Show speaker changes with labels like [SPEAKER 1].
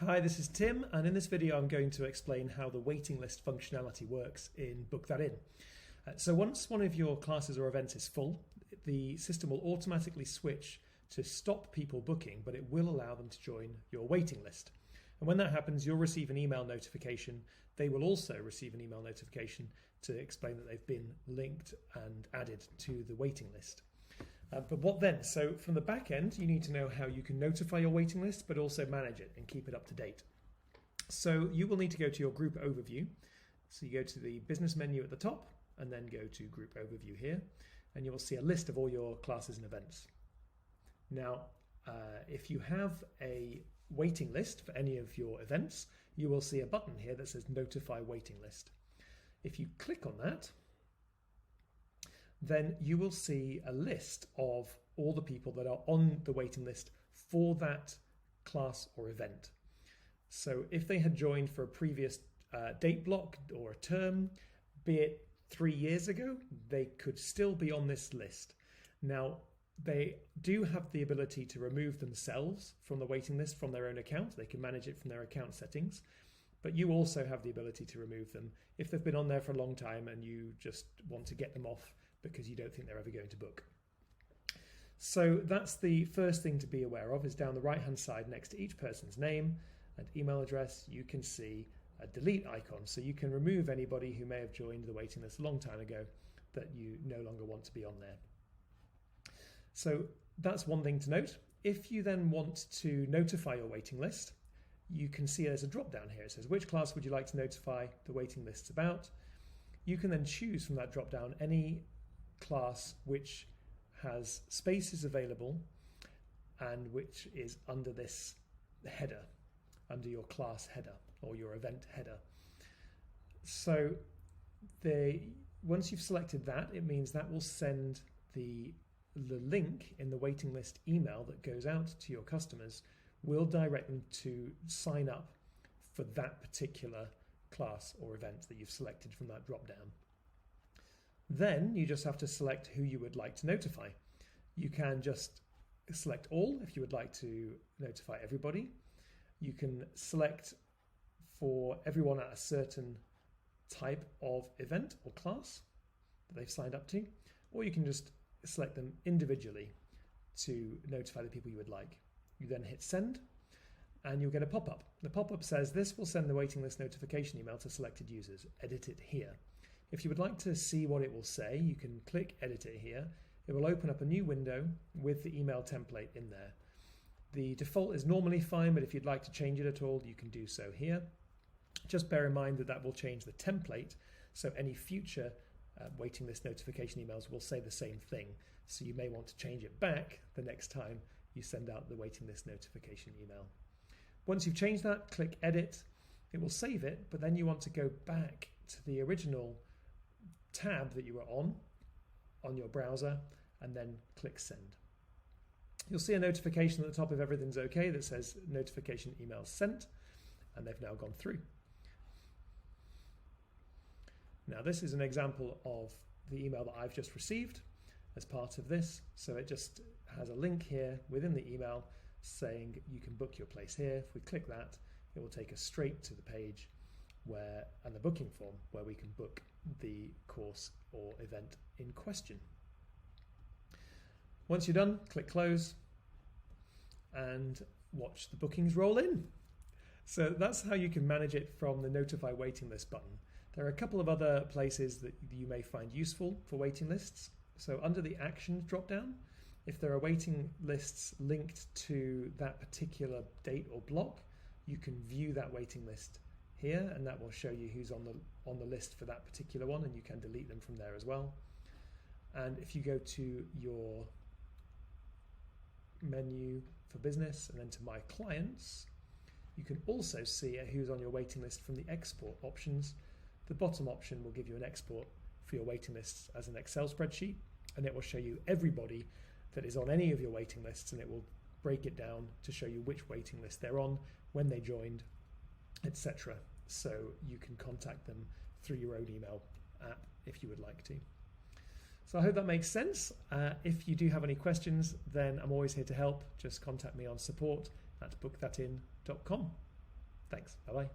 [SPEAKER 1] Hi, this is Tim, and in this video I'm going to explain how the waiting list functionality works in Book That In. So once one of your classes or events is full, the system will automatically switch to stop people booking, but it will allow them to join your waiting list. And when that happens, you'll receive an email notification. They will also receive an email notification to explain that they've been linked and added to the waiting list. But what then? So from the back end, you need to know how you can notify your waiting list, but also manage it and keep it up to date. So you will need to go to your group overview. So you go to the business menu at the top and then go to group overview here, and you will see a list of all your classes and events. Now, if you have a waiting list for any of your events, you will see a button here that says notify waiting list. If you click on that, then you will see a list of all the people that are on the waiting list for that class or event. So if they had joined for a previous date block or a term, be it 3 years ago, they could still be on this list. Now, they do have the ability to remove themselves from the waiting list from their own account. They can manage it from their account settings, but you also have the ability to remove them if they've been on there for a long time and you just want to get them off because you don't think they're ever going to book. So that's the first thing to be aware of, is down the right hand side next to each person's name and email address, you can see a delete icon. So you can remove anybody who may have joined the waiting list a long time ago that you no longer want to be on there. So that's one thing to note. If you then want to notify your waiting list, you can see there's a drop down here. It says, which class would you like to notify the waiting lists about? You can then choose from that drop down any class which has spaces available and which is under this header, under your class header or your event header. So once you've selected that, it means that will send the link in the waiting list email that goes out to your customers will direct them to sign up for that particular class or event that you've selected from that drop down. Then you just have to select who you would like to notify. You can just select all if you would like to notify everybody. You can select for everyone at a certain type of event or class that they've signed up to, or you can just select them individually to notify the people you would like. You then hit send and you'll get a pop-up. The pop-up says this will send the waiting list notification email to selected users. Edit it here. If you would like to see what it will say, you can click edit it here. It will open up a new window with the email template in there. The default is normally fine, but if you'd like to change it at all, you can do so here. Just bear in mind that that will change the template, so any future waiting list notification emails will say the same thing. So you may want to change it back the next time you send out the waiting list notification email. Once you've changed that, click edit. It will save it, but then you want to go back to the original tab that you were on your browser and then click send. You'll see a notification at the top if everything's okay that says notification email sent, and they've now gone through. Now this is an example of the email that I've just received as part of this. So it just has a link here within the email saying you can book your place here. If we click that, it will take us straight to the page and the booking form where we can book the course or event in question. Once you're done, click close and watch the bookings roll in. So that's how you can manage it from the notify waiting list button. There are a couple of other places that you may find useful for waiting lists. So under the actions drop down, if there are waiting lists linked to that particular date or block, you can view that waiting list here, and that will show you who's on the list for that particular one, and you can delete them from there as well. And if you go to your menu for business and then to my clients, you can also see who's on your waiting list from the export options. The bottom option will give you an export for your waiting lists as an Excel spreadsheet, and it will show you everybody that is on any of your waiting lists, and it will break it down to show you which waiting list they're on, when they joined, etc. So you can contact them through your own email app if you would like to. So I hope that makes sense. If you do have any questions, then I'm always here to help. Just contact me on support@bookthatin.com. Thanks. Bye bye.